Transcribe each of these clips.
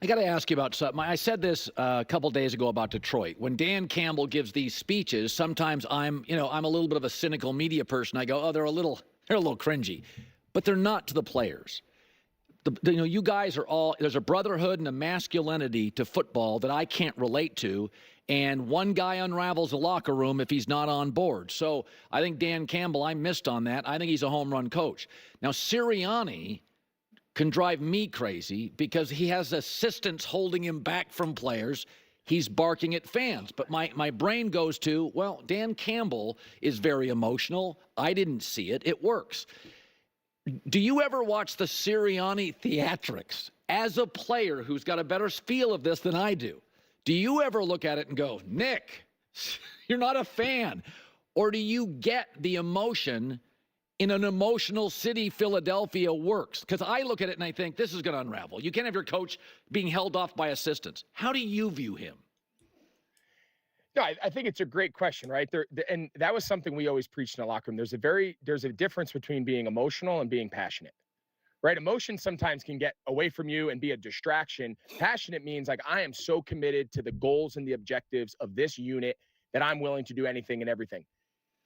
I got to ask you about something. I said this a couple days ago about Detroit. When Dan Campbell gives these speeches, sometimes I'm a little bit of a cynical media person. I go, oh, they're a little cringy, but they're not to the players. You guys are all, there's a brotherhood and a masculinity to football that I can't relate to. And one guy unravels the locker room if he's not on board. So I think Dan Campbell, I missed on that. I think he's a home run coach. Now, Sirianni can drive me crazy because he has assistants holding him back from players. He's barking at fans. But my brain goes to, well, Dan Campbell is very emotional. I didn't see it. It works. Do you ever watch the Sirianni theatrics as a player who's got a better feel of this than I do? Do you ever look at it and go, Nick, you're not a fan? Or do you get the emotion in an emotional city, Philadelphia works? Because I look at it and I think this is going to unravel. You can't have your coach being held off by assistants. How do you view him? No, I think it's a great question, right? And that was something we always preached in the locker room. There's a difference between being emotional and being passionate, right? Emotion sometimes can get away from you and be a distraction. Passionate means like, I am so committed to the goals and the objectives of this unit that I'm willing to do anything and everything.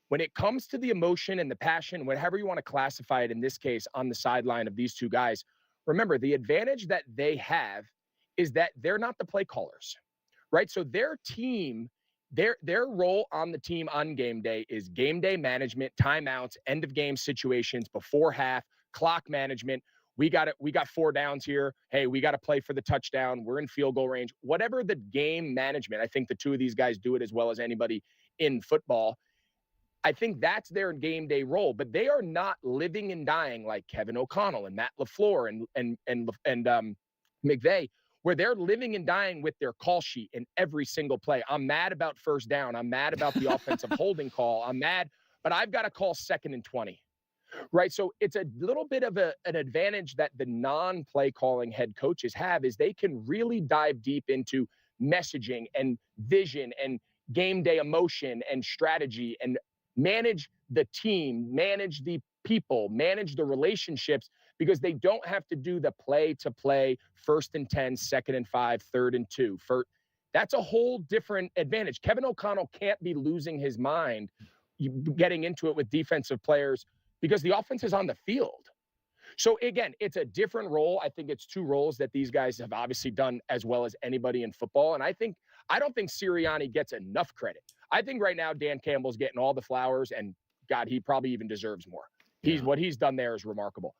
When it comes to the emotion and the passion, whatever you want to classify it in this case on the sideline of these two guys, remember the advantage that they have is that they're not the play callers, right? So their team, their role on the team on game day is game day management, timeouts, end of game situations, before half, clock management. We got 4 downs here. Hey, we got to play for the touchdown. We're in field goal range. Whatever the game management, I think the two of these guys do it as well as anybody in football. I think that's their game day role, but they are not living and dying like Kevin O'Connell and Matt LaFleur and McVay, where they're living and dying with their call sheet in every single play. I'm mad about first down. I'm mad about the offensive holding call. I'm mad, but I've got to call 2nd and 20, right? So it's a little bit of an advantage that the non-play calling head coaches have is they can really dive deep into messaging and vision and game day emotion and strategy and manage the team, manage the people, manage the relationships, because they don't have to do the play-to-play 1st and 10, 2nd and 5, 3rd and 2. That's a whole different advantage. Kevin O'Connell can't be losing his mind getting into it with defensive players because the offense is on the field. So again, it's a different role. I think it's 2 roles that these guys have obviously done as well as anybody in football. And I don't think Sirianni gets enough credit. I think right now Dan Campbell's getting all the flowers, and God, he probably even deserves more. What he's done there is remarkable.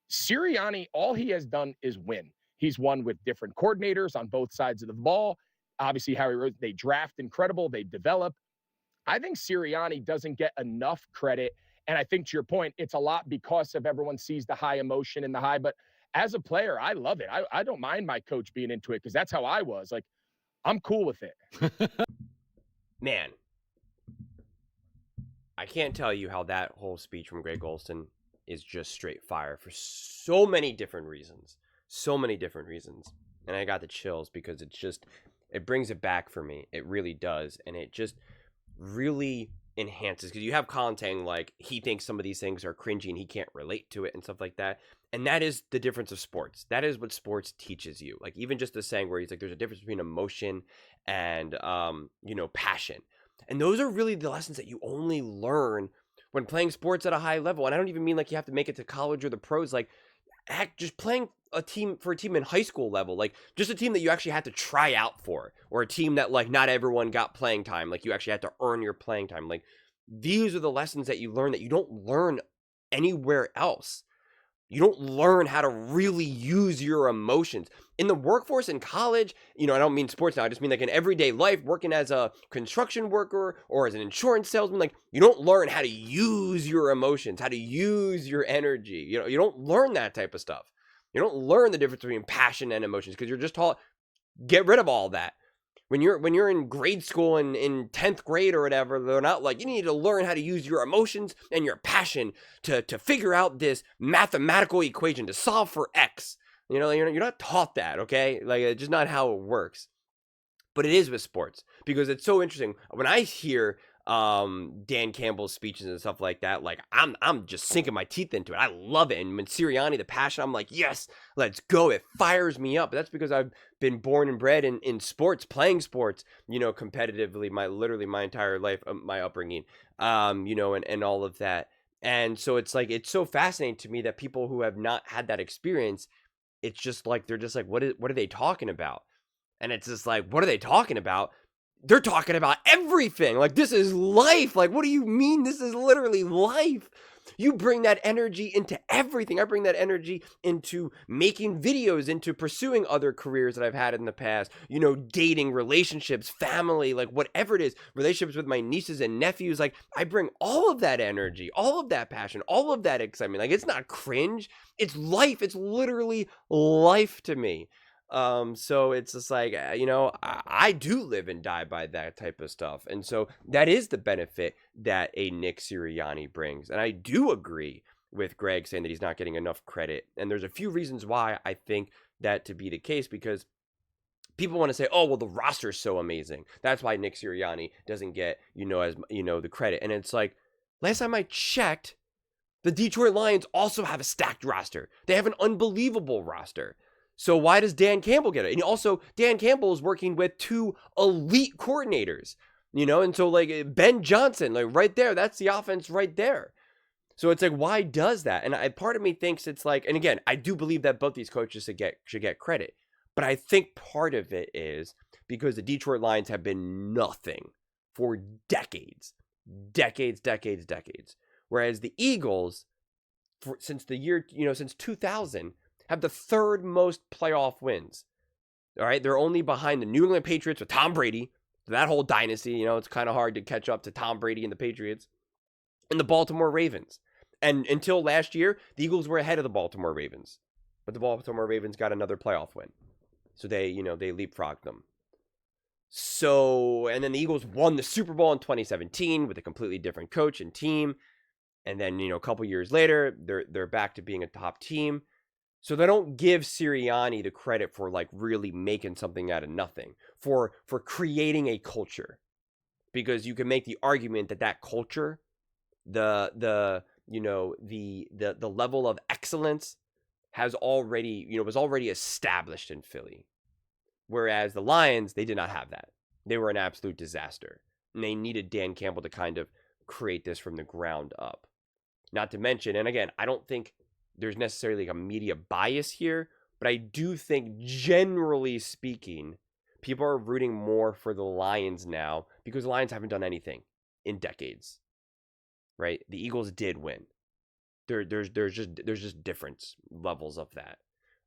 Sirianni, all he has done is win. He's won with different coordinators on both sides of the ball. Obviously, they draft incredible, they develop. I think Sirianni doesn't get enough credit. And I think to your point, it's a lot because of everyone sees the high emotion and the high. But as a player, I love it. I don't mind my coach being into it because that's how I was. Like, I'm cool with it. Man, I can't tell you how that whole speech from Greg Olson is just straight fire for so many different reasons. And I got the chills because it brings it back for me. It really does. And it just really enhances, because you have Colin saying like he thinks some of these things are cringy and he can't relate to it and stuff like that. And that is the difference of sports. That is what sports teaches you. Like even just the saying where he's like, there's a difference between emotion and, passion. And those are really the lessons that you only learn when playing sports at a high level. And I don't even mean like you have to make it to college or the pros, like just playing a team in high school level, like just a team that you actually had to try out for, or a team that like not everyone got playing time. Like you actually had to earn your playing time. Like these are the lessons that you learn that you don't learn anywhere else. You don't learn how to really use your emotions in the workforce in college. I don't mean sports now. I just mean like in everyday life, working as a construction worker or as an insurance salesman. Like you don't learn how to use your emotions, how to use your energy. You don't learn that type of stuff. You don't learn the difference between passion and emotions because you're just taught, get rid of all that. When you're in grade school and in 10th grade or whatever, they're not like, you need to learn how to use your emotions and your passion to figure out this mathematical equation to solve for X. You're not taught that, okay? Like, it's just not how it works. But it is with sports because it's so interesting. When I hear Dan Campbell's speeches and stuff like that. Like I'm just sinking my teeth into it. I love it. And when Sirianni, the passion, I'm like, yes, let's go. It fires me up. That's because I've been born and bred in sports, playing sports, competitively, literally my entire life, my upbringing, and all of that. And so it's like, it's so fascinating to me that people who have not had that experience, it's just like, they're just like, what are they talking about? And it's just like, what are they talking about? They're talking about everything. Like, this is life. Like, what do you mean? This is literally life. You bring that energy into everything. I bring that energy into making videos, into pursuing other careers that I've had in the past, dating, relationships, family, like whatever it is, relationships with my nieces and nephews. Like, I bring all of that energy, all of that passion, all of that excitement. Like, it's not cringe. It's life. It's literally life to me. So it's just like, I do live and die by that type of stuff. And so that is the benefit that a Nick Sirianni brings. And I do agree with Greg saying that he's not getting enough credit. And there's a few reasons why I think that to be the case, because people want to say, oh, well, the roster is so amazing. That's why Nick Sirianni doesn't get, the credit. And it's like, last time I checked, the Detroit Lions also have a stacked roster. They have an unbelievable roster. So why does Dan Campbell get it? And also, Dan Campbell is working with 2 elite coordinators, and so like Ben Johnson, like right there, that's the offense right there. So it's like, why does that? And part of me thinks it's like, and again, I do believe that both these coaches should get credit, but I think part of it is because the Detroit Lions have been nothing for decades, whereas the Eagles, since 2000. Have the 3rd most playoff wins. All right, they're only behind the New England Patriots with Tom Brady. That whole dynasty, it's kind of hard to catch up to Tom Brady and the Patriots, and the Baltimore Ravens. And until last year, the Eagles were ahead of the Baltimore Ravens, but the Baltimore Ravens got another playoff win, so they leapfrogged them. So, and then the Eagles won the Super Bowl in 2017 with a completely different coach and team, and then a couple years later, they're back to being a top team. So they don't give Sirianni the credit for like really making something out of nothing, for creating a culture, because you can make the argument that culture, the level of excellence has already, was already established in Philly, whereas the Lions, they did not have that. They were an absolute disaster, and they needed Dan Campbell to kind of create this from the ground up. Not to mention, and again, I don't think there's necessarily like a media bias here, but I do think, generally speaking, people are rooting more for the Lions now because the Lions haven't done anything in decades, right? The Eagles did win. There's just different levels of that.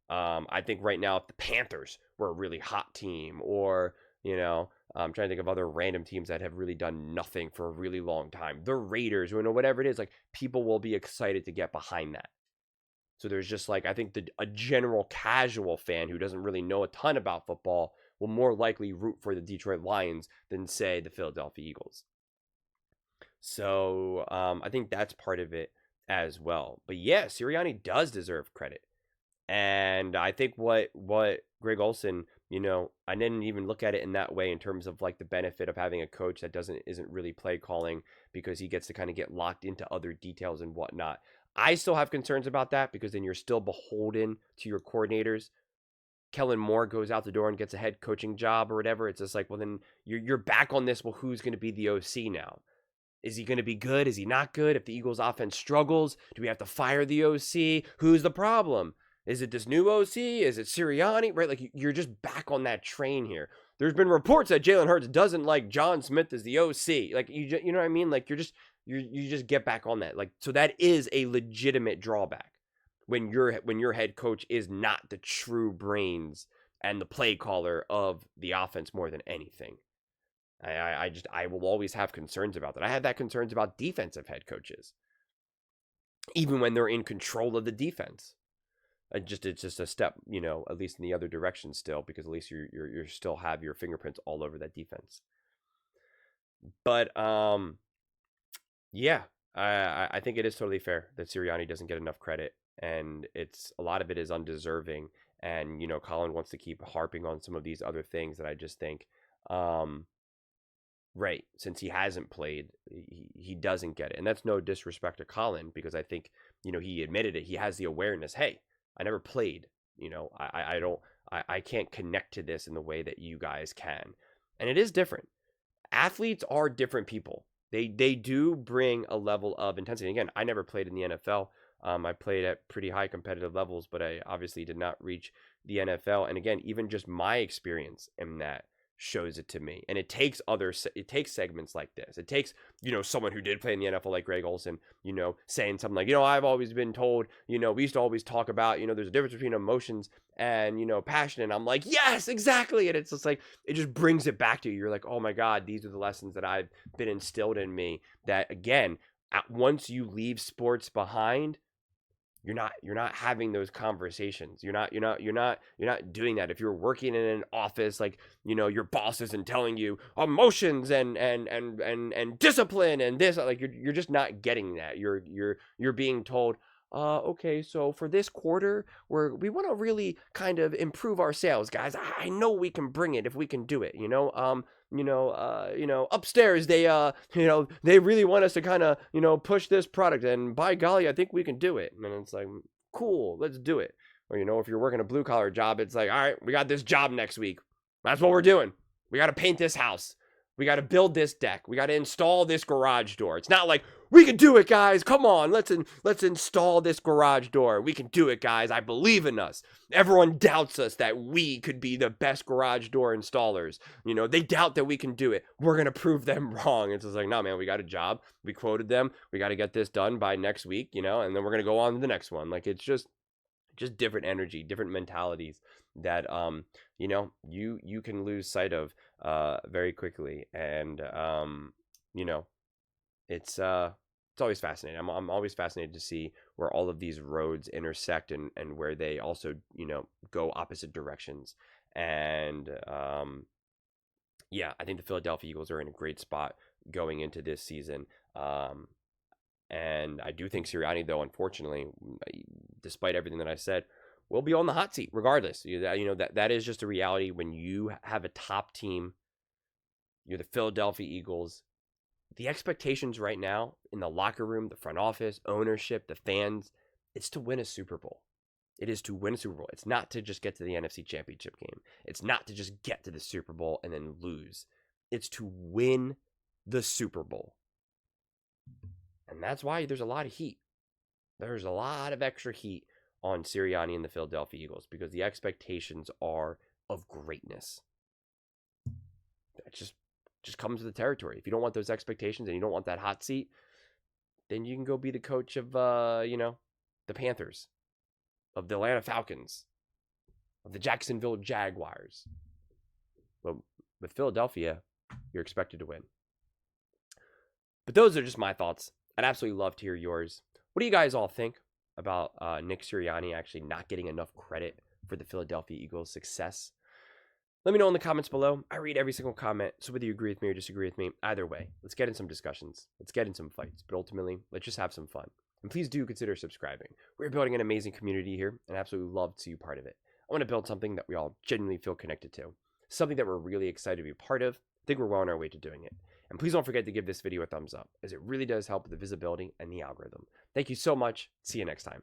I think right now, if the Panthers were a really hot team, or I'm trying to think of other random teams that have really done nothing for a really long time, the Raiders, whatever it is, like people will be excited to get behind that. So there's just like, I think a general casual fan who doesn't really know a ton about football will more likely root for the Detroit Lions than, say, the Philadelphia Eagles. So I think that's part of it as well. But yeah, Sirianni does deserve credit. And I think what Greg Olson, I didn't even look at it in that way in terms of like the benefit of having a coach that isn't really play calling, because he gets to kind of get locked into other details and whatnot. I still have concerns about that, because then you're still beholden to your coordinators. Kellen Moore goes out the door and gets a head coaching job or whatever. It's just like, well, then you're back on this. Well, who's going to be the OC now? Is he going to be good? Is he not good? If the Eagles offense struggles, do we have to fire the OC? Who's the problem? Is it this new OC? Is it Sirianni? Right? Like, you're just back on that train here. There's been reports that Jalen Hurts doesn't like John Smith as the OC. Like, you know what I mean? Like, you just get back on that. Like, so that is a legitimate drawback when your head coach is not the true brains and the play caller of the offense more than anything. I will always have concerns about that. I had that concerns about defensive head coaches, even when they're in control of the defense. It's just a step, at least in the other direction still, because at least you still have your fingerprints all over that defense. But yeah, I think it is totally fair that Sirianni doesn't get enough credit, and a lot of it is undeserving. And Colin wants to keep harping on some of these other things that I just think right, since he hasn't played, he doesn't get it. And that's no disrespect to Colin, because I think, he admitted it. He has the awareness. Hey, I never played. I don't, I can't connect to this in the way that you guys can. And it is different. Athletes are different people. They do bring a level of intensity. Again, I never played in the NFL. I played at pretty high competitive levels, but I obviously did not reach the NFL. And again, even just my experience in that shows it to me. And it takes segments like this. It takes, someone who did play in the NFL like Greg Olsen, saying something like, I've always been told, we used to always talk about, there's a difference between emotions and, passion. And I'm like, yes, exactly. And it's just like, it just brings it back to you. You're like, oh my God, these are the lessons that I've been instilled in me, that again, once you leave sports behind, you're not having those conversations. You're not doing that. If you're working in an office, like, your boss isn't telling you emotions and discipline and this, like, you're just not getting that. You're being told, okay, so for this quarter, we want to really kind of improve our sales, guys. I know we can bring it if we can do it, upstairs, they really want us to kind of, push this product, and by golly, I think we can do it. And it's like, cool, let's do it. Or, if you're working a blue collar job, it's like, all right, we got this job next week. That's what we're doing. We got to paint this house. We got to build this deck. We got to install this garage door. It's not like, we can do it, guys. Come on, let's install this garage door. We can do it, guys. I believe in us. Everyone doubts us that we could be the best garage door installers. They doubt that we can do it. We're going to prove them wrong. It's just like, no, man, we got a job. We quoted them. We got to get this done by next week, and then we're going to go on to the next one. Like, it's just different energy, different mentalities that, you can lose sight of very quickly. And, it's always fascinating. I'm always fascinated to see where all of these roads intersect, and where they also, go opposite directions. And I think the Philadelphia Eagles are in a great spot going into this season. And I do think Sirianni, though, unfortunately, despite everything that I said, will be on the hot seat regardless. That is just a reality. When you have a top team, you're the Philadelphia Eagles. The expectations right now in the locker room, the front office, ownership, the fans, it's to win a Super Bowl. It is to win a Super Bowl. It's not to just get to the NFC Championship game. It's not to just get to the Super Bowl and then lose. It's to win the Super Bowl. And that's why there's a lot of heat. There's a lot of extra heat on Sirianni and the Philadelphia Eagles, because the expectations are of greatness. That just comes with the territory. If you don't want those expectations and you don't want that hot seat, then you can go be the coach of, the Panthers, of the Atlanta Falcons, of the Jacksonville Jaguars. But with Philadelphia, you're expected to win. But those are just my thoughts. I'd absolutely love to hear yours. What do you guys all think about Nick Sirianni actually not getting enough credit for the Philadelphia Eagles' success? Let me know in the comments below. I read every single comment, so whether you agree with me or disagree with me, either way, let's get in some discussions. Let's get in some fights. But ultimately, let's just have some fun. And please do consider subscribing. We're building an amazing community here, and I absolutely love to see you part of it. I want to build something that we all genuinely feel connected to. Something that we're really excited to be a part of. I think we're well on our way to doing it. And please don't forget to give this video a thumbs up, as it really does help with the visibility and the algorithm. Thank you so much. See you next time.